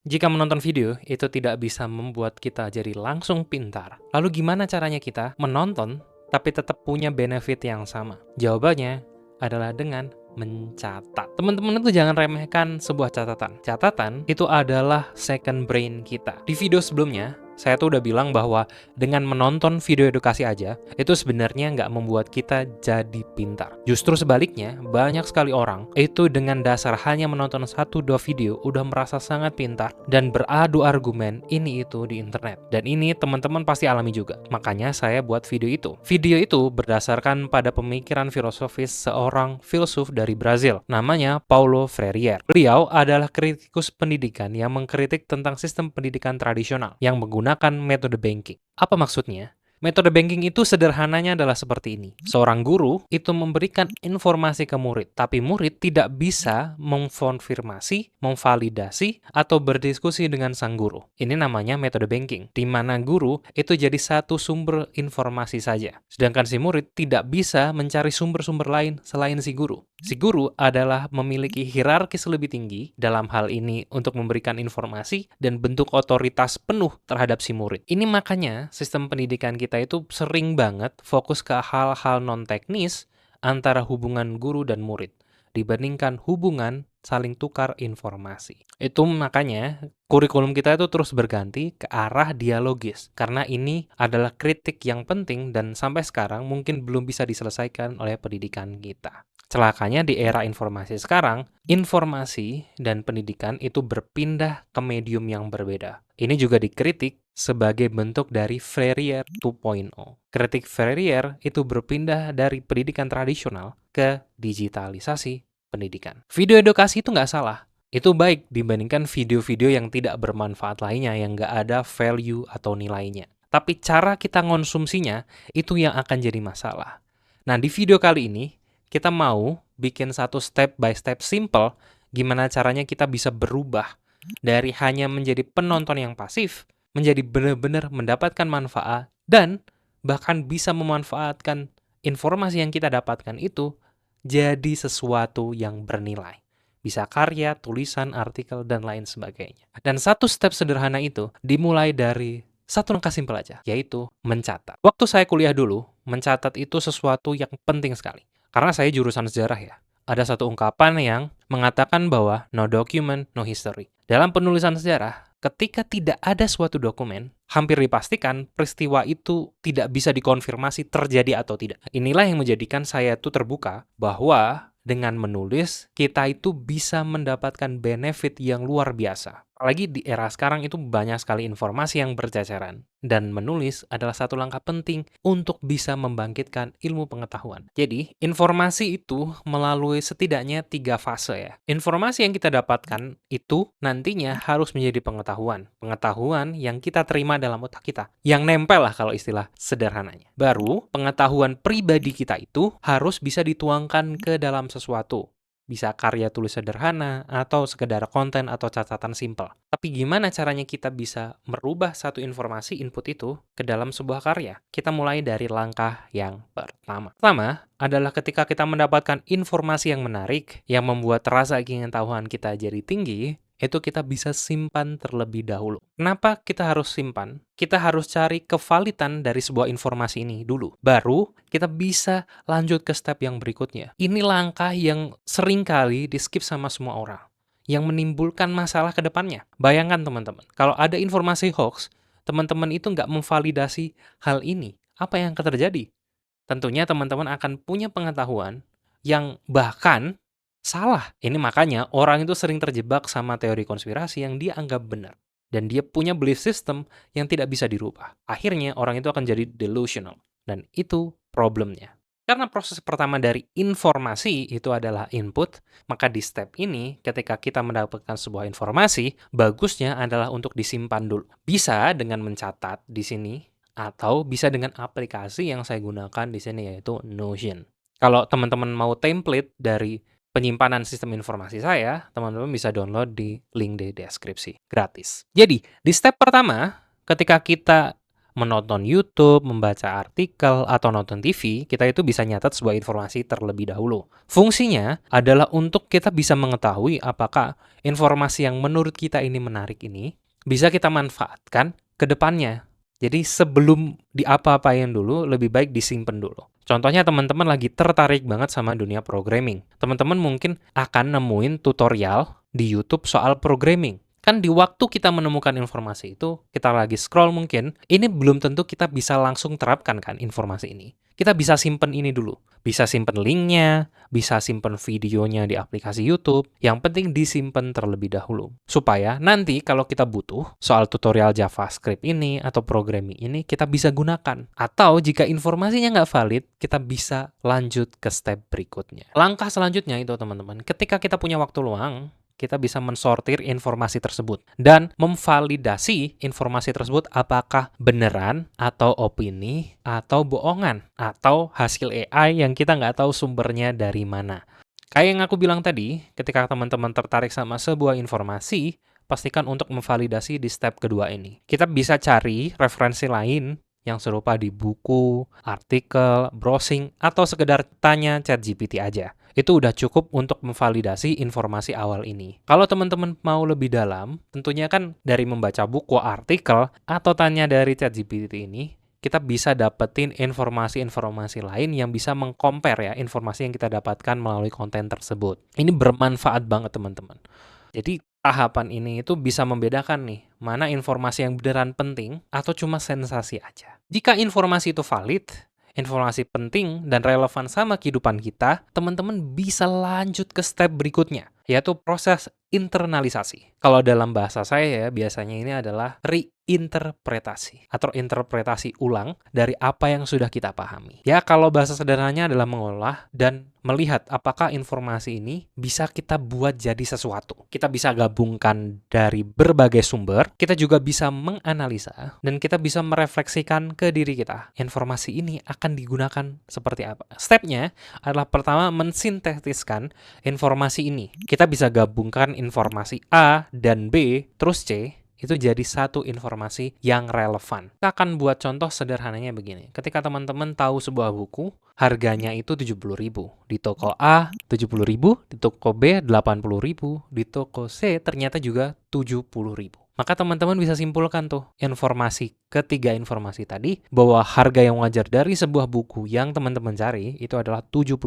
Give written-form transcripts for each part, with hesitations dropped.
Jika menonton video itu tidak bisa membuat kita jadi langsung pintar, lalu gimana caranya kita menonton tapi tetap punya benefit yang sama? Jawabannya adalah dengan mencatat. Teman-teman itu jangan remehkan sebuah catatan. Catatan itu adalah second brain kita. Di video sebelumnya, saya tuh udah bilang bahwa dengan menonton video edukasi aja, itu sebenarnya nggak membuat kita jadi pintar. Justru sebaliknya, banyak sekali orang itu dengan dasar hanya menonton 1-2 video udah merasa sangat pintar dan beradu argumen ini itu di internet. Dan ini teman-teman pasti alami juga. Makanya saya buat video itu. Video itu berdasarkan pada pemikiran filosofis seorang filsuf dari Brazil, namanya Paulo Freire. Beliau adalah kritikus pendidikan yang mengkritik tentang sistem pendidikan tradisional yang menggunakan metode banking. Apa maksudnya? Metode banking itu sederhananya adalah seperti ini. Seorang guru itu memberikan informasi ke murid, tapi murid tidak bisa mengkonfirmasi, memvalidasi, atau berdiskusi dengan sang guru. Ini namanya metode banking, di mana guru itu jadi satu sumber informasi saja. Sedangkan si murid tidak bisa mencari sumber-sumber lain selain si guru. Si guru adalah memiliki hierarkis lebih tinggi dalam hal ini untuk memberikan informasi dan bentuk otoritas penuh terhadap si murid. Ini makanya sistem pendidikan kita itu sering banget fokus ke hal-hal non-teknis antara hubungan guru dan murid dibandingkan hubungan saling tukar informasi. Itu makanya kurikulum kita itu terus berganti ke arah dialogis, karena ini adalah kritik yang penting dan sampai sekarang mungkin belum bisa diselesaikan oleh pendidikan kita. Celakanya di era informasi sekarang, informasi dan pendidikan itu berpindah ke medium yang berbeda. Ini juga dikritik sebagai bentuk dari Freire 2.0. Kritik Freire itu berpindah dari pendidikan tradisional ke digitalisasi pendidikan. Video edukasi itu nggak salah. Itu baik dibandingkan video-video yang tidak bermanfaat lainnya, yang nggak ada value atau nilainya. Tapi cara kita konsumsinya, itu yang akan jadi masalah. Nah, di video kali ini, kita mau bikin satu step by step simple gimana caranya kita bisa berubah dari hanya menjadi penonton yang pasif menjadi benar-benar mendapatkan manfaat dan bahkan bisa memanfaatkan informasi yang kita dapatkan itu jadi sesuatu yang bernilai. Bisa karya, tulisan, artikel, dan lain sebagainya. Dan satu step sederhana itu dimulai dari satu langkah simpel aja, yaitu mencatat. Waktu saya kuliah dulu, mencatat itu sesuatu yang penting sekali. Karena saya jurusan sejarah ya. Ada satu ungkapan yang mengatakan bahwa no document, no history. Dalam penulisan sejarah, ketika tidak ada suatu dokumen, hampir dipastikan peristiwa itu tidak bisa dikonfirmasi terjadi atau tidak. Inilah yang menjadikan saya itu terbuka bahwa dengan menulis, kita itu bisa mendapatkan benefit yang luar biasa. Apalagi di era sekarang itu banyak sekali informasi yang berceceran. Dan menulis adalah satu langkah penting untuk bisa membangkitkan ilmu pengetahuan. Jadi, informasi itu melalui setidaknya 3 fase ya. Informasi yang kita dapatkan itu nantinya harus menjadi pengetahuan. Pengetahuan yang kita terima dalam otak kita. Yang nempel lah kalau istilah sederhananya. Baru, pengetahuan pribadi kita itu harus bisa dituangkan ke dalam sesuatu. Bisa karya tulis sederhana, atau sekedar konten atau catatan simpel. Tapi gimana caranya kita bisa merubah satu informasi input itu ke dalam sebuah karya? Kita mulai dari langkah yang pertama. Pertama adalah ketika kita mendapatkan informasi yang menarik, yang membuat rasa keingintahuan kita jadi tinggi, itu kita bisa simpan terlebih dahulu. Kenapa kita harus simpan? Kita harus cari kevalidan dari sebuah informasi ini dulu. Baru kita bisa lanjut ke step yang berikutnya. Ini langkah yang sering kali di-skip sama semua orang, yang menimbulkan masalah ke depannya. Bayangkan teman-teman, kalau ada informasi hoax, teman-teman itu nggak memvalidasi hal ini. Apa yang akan terjadi? Tentunya teman-teman akan punya pengetahuan yang bahkan salah. Ini makanya orang itu sering terjebak sama teori konspirasi yang dia anggap benar. Dan dia punya belief system yang tidak bisa dirubah. Akhirnya orang itu akan jadi delusional. Dan itu problemnya. Karena proses pertama dari informasi itu adalah input, maka di step ini ketika kita mendapatkan sebuah informasi, bagusnya adalah untuk disimpan dulu. Bisa dengan mencatat di sini, atau bisa dengan aplikasi yang saya gunakan di sini yaitu Notion. Kalau teman-teman mau template dari penyimpanan sistem informasi saya, teman-teman bisa download di link di deskripsi, gratis. Jadi, di step pertama, ketika kita menonton YouTube, membaca artikel, atau nonton TV, kita itu bisa nyatat sebuah informasi terlebih dahulu. Fungsinya adalah untuk kita bisa mengetahui apakah informasi yang menurut kita ini menarik ini bisa kita manfaatkan ke depannya. Jadi sebelum diapa-apain dulu, lebih baik disimpan dulu. Contohnya teman-teman lagi tertarik banget sama dunia programming. Teman-teman mungkin akan nemuin tutorial di YouTube soal programming. Kan di waktu kita menemukan informasi itu, kita lagi scroll mungkin, ini belum tentu kita bisa langsung terapkan kan informasi ini. Kita bisa simpen ini dulu. Bisa simpen linknya, bisa simpen videonya di aplikasi YouTube. Yang penting disimpan terlebih dahulu. Supaya nanti kalau kita butuh soal tutorial JavaScript ini atau programming ini, kita bisa gunakan. Atau jika informasinya nggak valid, kita bisa lanjut ke step berikutnya. Langkah selanjutnya itu teman-teman, ketika kita punya waktu luang, kita bisa mensortir informasi tersebut dan memvalidasi informasi tersebut apakah beneran atau opini atau bohongan atau hasil AI yang kita nggak tahu sumbernya dari mana. Kayak yang aku bilang tadi, ketika teman-teman tertarik sama sebuah informasi, pastikan untuk memvalidasi di step kedua ini. Kita bisa cari referensi lain yang serupa di buku, artikel, browsing, atau sekedar tanya ChatGPT aja. Itu udah cukup untuk memvalidasi informasi awal ini. Kalau teman-teman mau lebih dalam, tentunya kan dari membaca buku, artikel, atau tanya dari ChatGPT ini, kita bisa dapetin informasi-informasi lain yang bisa meng-compare ya informasi yang kita dapatkan melalui konten tersebut. Ini bermanfaat banget teman-teman. Jadi tahapan ini itu bisa membedakan nih, mana informasi yang beneran penting atau cuma sensasi aja. Jika informasi itu valid, informasi penting dan relevan sama kehidupan kita, teman-teman bisa lanjut ke step berikutnya, yaitu proses internalisasi. Kalau dalam bahasa saya ya, biasanya ini adalah reinterpretasi atau interpretasi ulang dari apa yang sudah kita pahami. Ya, kalau bahasa sederhananya adalah mengolah dan melihat apakah informasi ini bisa kita buat jadi sesuatu. Kita bisa gabungkan dari berbagai sumber, kita juga bisa menganalisa, dan kita bisa merefleksikan ke diri kita. Informasi ini akan digunakan seperti apa? Stepnya adalah pertama mensintetiskan informasi ini. Kita bisa gabungkan informasi A dan B, terus C, itu jadi satu informasi yang relevan. Kita akan buat contoh sederhananya begini. Ketika teman-teman tahu sebuah buku, harganya itu 70.000. Di toko A 70.000, di toko B 80.000, di toko C ternyata juga 70.000. Maka teman-teman bisa simpulkan tuh ketiga informasi tadi bahwa harga yang wajar dari sebuah buku yang teman-teman cari itu adalah 70.000.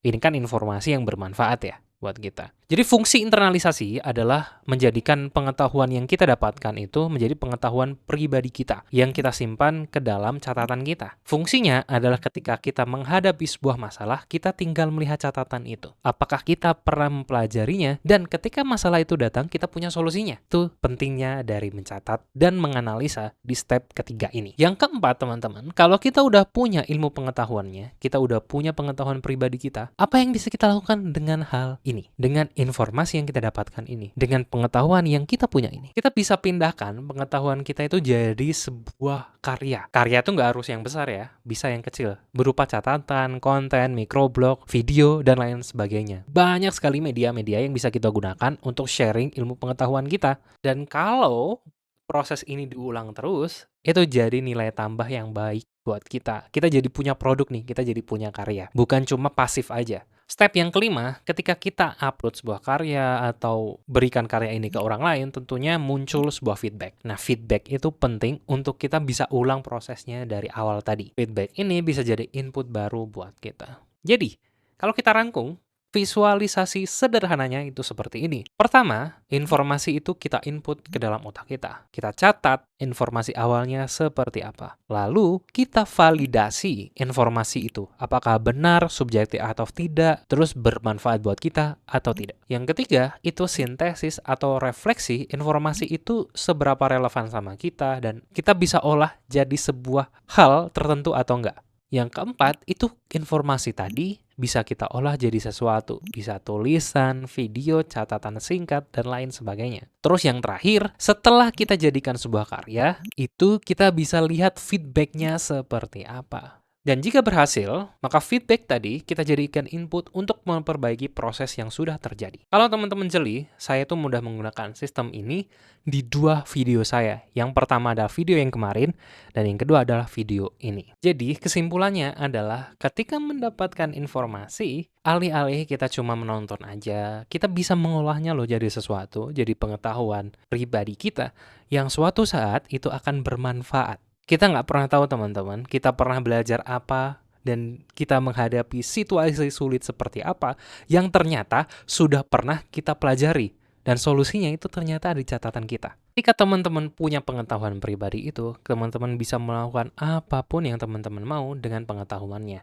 Ini kan informasi yang bermanfaat ya buat kita. Jadi fungsi internalisasi adalah menjadikan pengetahuan yang kita dapatkan itu menjadi pengetahuan pribadi kita yang kita simpan ke dalam catatan kita. Fungsinya adalah ketika kita menghadapi sebuah masalah, kita tinggal melihat catatan itu. Apakah kita pernah mempelajarinya dan ketika masalah itu datang, kita punya solusinya. Itu pentingnya dari mencatat dan menganalisa di step ketiga ini. Yang keempat, teman-teman, kalau kita udah punya ilmu pengetahuannya, kita udah punya pengetahuan pribadi kita, apa yang bisa kita lakukan dengan hal ini? Dengan informasi yang kita dapatkan ini, dengan pengetahuan yang kita punya ini, kita bisa pindahkan pengetahuan kita itu jadi sebuah karya. Karya itu nggak harus yang besar ya, bisa yang kecil, berupa catatan, konten, microblog, video, dan lain sebagainya. Banyak sekali media-media yang bisa kita gunakan untuk sharing ilmu pengetahuan kita. Dan kalau proses ini diulang terus, itu jadi nilai tambah yang baik buat kita. Kita jadi punya produk nih, kita jadi punya karya. Bukan cuma pasif aja. Step yang kelima, ketika kita upload sebuah karya atau berikan karya ini ke orang lain, tentunya muncul sebuah feedback. Nah, feedback itu penting untuk kita bisa ulang prosesnya dari awal tadi. Feedback ini bisa jadi input baru buat kita. Jadi, kalau kita rangkum, visualisasi sederhananya itu seperti ini. Pertama, informasi itu kita input ke dalam otak kita. Kita catat informasi awalnya seperti apa. Lalu, kita validasi informasi itu. Apakah benar, subjektif atau tidak, terus bermanfaat buat kita atau tidak. Yang ketiga, itu sintesis atau refleksi informasi itu seberapa relevan sama kita dan kita bisa olah jadi sebuah hal tertentu atau enggak. Yang keempat, itu informasi tadi bisa kita olah jadi sesuatu. Bisa tulisan, video, catatan singkat, dan lain sebagainya. Terus yang terakhir, setelah kita jadikan sebuah karya, itu kita bisa lihat feedbacknya seperti apa. Dan jika berhasil, maka feedback tadi kita jadikan input untuk memperbaiki proses yang sudah terjadi. Kalau teman-teman jeli, saya tuh mudah menggunakan sistem ini di 2 video saya. Yang pertama adalah video yang kemarin, dan yang kedua adalah video ini. Jadi, kesimpulannya adalah ketika mendapatkan informasi, alih-alih kita cuma menonton aja, kita bisa mengolahnya loh jadi sesuatu, jadi pengetahuan pribadi kita, yang suatu saat itu akan bermanfaat. Kita nggak pernah tahu teman-teman, kita pernah belajar apa, dan kita menghadapi situasi sulit seperti apa, yang ternyata sudah pernah kita pelajari. Dan solusinya itu ternyata ada di catatan kita. Ketika teman-teman punya pengetahuan pribadi itu, teman-teman bisa melakukan apapun yang teman-teman mau dengan pengetahuannya.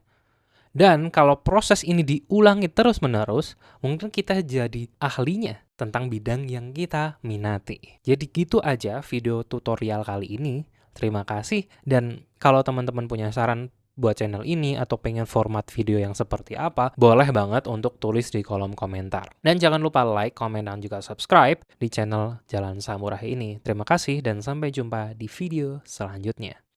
Dan kalau proses ini diulangi terus-menerus, mungkin kita jadi ahlinya tentang bidang yang kita minati. Jadi gitu aja video tutorial kali ini. Terima kasih, dan kalau teman-teman punya saran buat channel ini atau pengen format video yang seperti apa, boleh banget untuk tulis di kolom komentar. Dan jangan lupa like, komen, dan juga subscribe di channel Jalan Samurai ini. Terima kasih dan sampai jumpa di video selanjutnya.